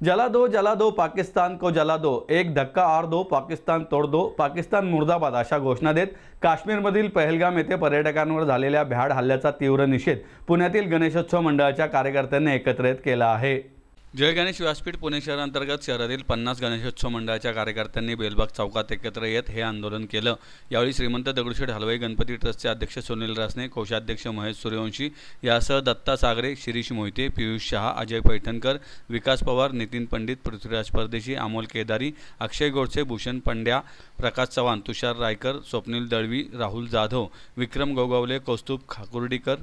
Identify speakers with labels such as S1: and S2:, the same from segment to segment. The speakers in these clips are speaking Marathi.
S1: जला दो पाकिस्तान को जला दो, एक धक्का और दो, पाकिस्तान तोड़ दो, पाकिस्तान मुर्दाबाद अशा घोषणा देत काश्मीरमधील पहलगाम येथे पर्यटकांवर झालेल्या भ्याड हल्ल्याचा तीव्र निषेध पुण्यातील गणेशोत्सव मंडळाच्या कार्यकर्त्यांनी एकत्रित केला आहे। जय गणेश व्यासपीठ पुणे शहरांतर्गत शहरातील 50 गणेशोत्सव मंडळाच्या कार्यकर्त्यांनी बेलबाग चौकात एकत्र येत हे आंदोलन केलं। यावेळी श्रीमंत दगडूशेठ हलवाई गणपती ट्रस्टचे अध्यक्ष सुनील रासने, कोषाध्यक्ष महेश सूर्यवंशी यासह दत्ता सागरे, शिरीष मोहिते, पियुष शहा, अजय पैठणकर, विकास पवार, नितीन पंडित, पृथ्वीराज परदेशी, अमोल केदारी, अक्षय गोडसे, भूषण पंड्या, प्रकाश चव्हाण, तुषार रायकर, स्वप्नील दळवी, राहुल जाधव, विक्रम गोगावले, कौस्तुभ खाकुर्डीकर,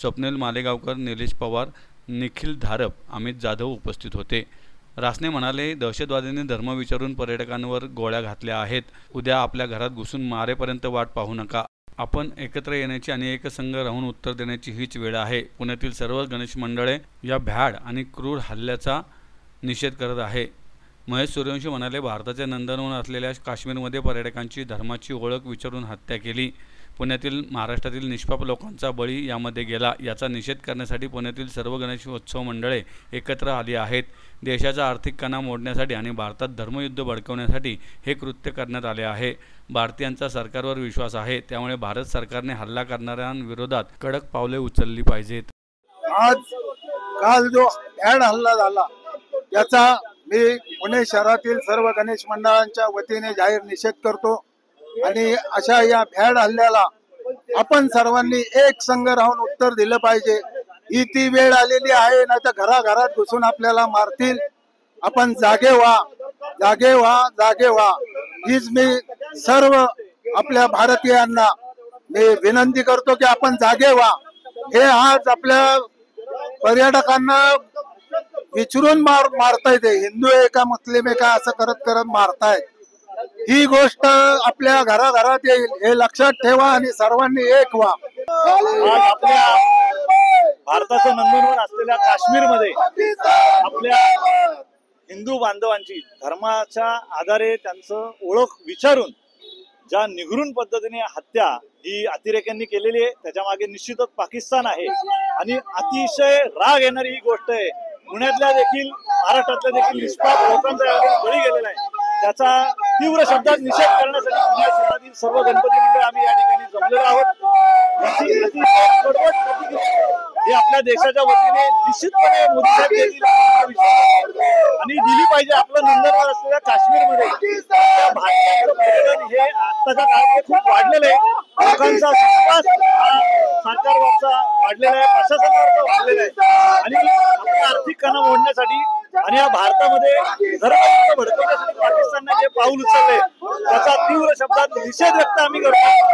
S1: स्वप्नील मालेगावकर, निलेश पवार, निखिल धारप, अमित जाधव उपस्थित होते। रासने म्हणाले, दहशतवाद्यांनी धर्म विचारून पर्यटकांवर गोळ्या घातल्या आहेत। उद्या आपल्या घरात घुसून मारेपर्यंत वाट पाहू नका। आपण एकत्र येण्याची आणि एकसंघ राहून उत्तर देण्याची हीच वेळ आहे। पुण्यातील सर्व गणेश मंडळे या भ्याड आणि क्रूर हल्ल्याचा निषेध करत आहे। महेश सूर्यवंशी म्हणाले, भारताचे नंदनवन असलेल्या काश्मीरमध्ये पर्यटकांची धर्माची ओळख विचारून हत्या केली। पुण्यातील महाराष्ट्रातील निष्पाप लोकांचा बळी यामध्ये गेला। याचा निषेध करण्यासाठी पुण्यातील सर्व गणेशोत्सव मंडळे एकत्र आली आहेत। देशाचा आर्थिक कणा मोडण्यासाठी आणि भारतात धर्मयुद्ध भडकवण्यासाठी हे कृत्य करण्यात आले आहे। भारतीयांचा सरकारवर विश्वास आहे, त्यामुळे भारत सरकारने हल्ला करणाऱ्यांविरोधात कडक पावले उचलली पाहिजेत।
S2: आज काल जो भ्याड हल्ला झाला याचा मी पुणे शहरातील सर्व गणेश मंडळांच्या वतीने जाहीर निषेध करतो आणि अशा या भ्याड हल्ल्याला आपण सर्वांनी एक संघ राहून उत्तर दिलं पाहिजे। ही ती वेळ आलेली आहे, नाही तर घराघरात घुसून आपल्याला मारतील। आपण जागे व्हा, जागे व्हा, जागे व्हा हीच मी सर्व आपल्या भारतीयांना मी विनंती करतो की आपण जागे व्हा। हे आज आपल्या पर्यटकांना विचारून मारतायत, हिंदू आहे का मुस्लिम आहे का असं करत करत मारतायत। ही गोष्ट आपल्या घराघरात येईल हे लक्षात ठेवा आणि सर्वांनी एक व्हा।
S3: आज आपल्या भारताचं नंदनवन असलेल्या काश्मीरमध्ये आपल्या हिंदू बांधवांची धर्माच्या आधारे त्यांचं ओळख विचारून ज्या निगरून पद्धतीने हत्या ही अतिरेक्यांनी केलेली आहे, त्याच्या मागे निश्चितच पाकिस्तान आहे आणि अतिशय राग येणारी ही गोष्ट आहे। पुण्यातल्या देखील महाराष्ट्रातल्या देखील निष्पाप लोकांचा बळी गेलेला आहे। त्याचा तीव्र शब्दात निषेध करण्यासाठी पुणे शहरातील सर्व गणपती मंडळ आम्ही या ठिकाणी जमलेलो आहोत। हे आपल्या देशाच्या वतीने निश्चितपणे मोदी साहेब देतील आणि दिली पाहिजे। आपलं नंदनवन असलेल्या काश्मीरमध्ये भारताचं पर्यटन हे आत्ताच्या काळामध्ये खूप वाढलेलं आहे। लोकांचा विश्वास सरकारवरचा वाढलेला आहे, प्रशासनावरचा वाढलेला आहे आणि आपला आर्थिक कणा मोडण्यासाठी आणि या भारतामध्ये धर्मयुद्ध भडकवण्यासाठी पाकिस्तानने जे पाऊल उचलले त्याचा तीव्र शब्दात निषेध व्यक्त आम्ही करतो।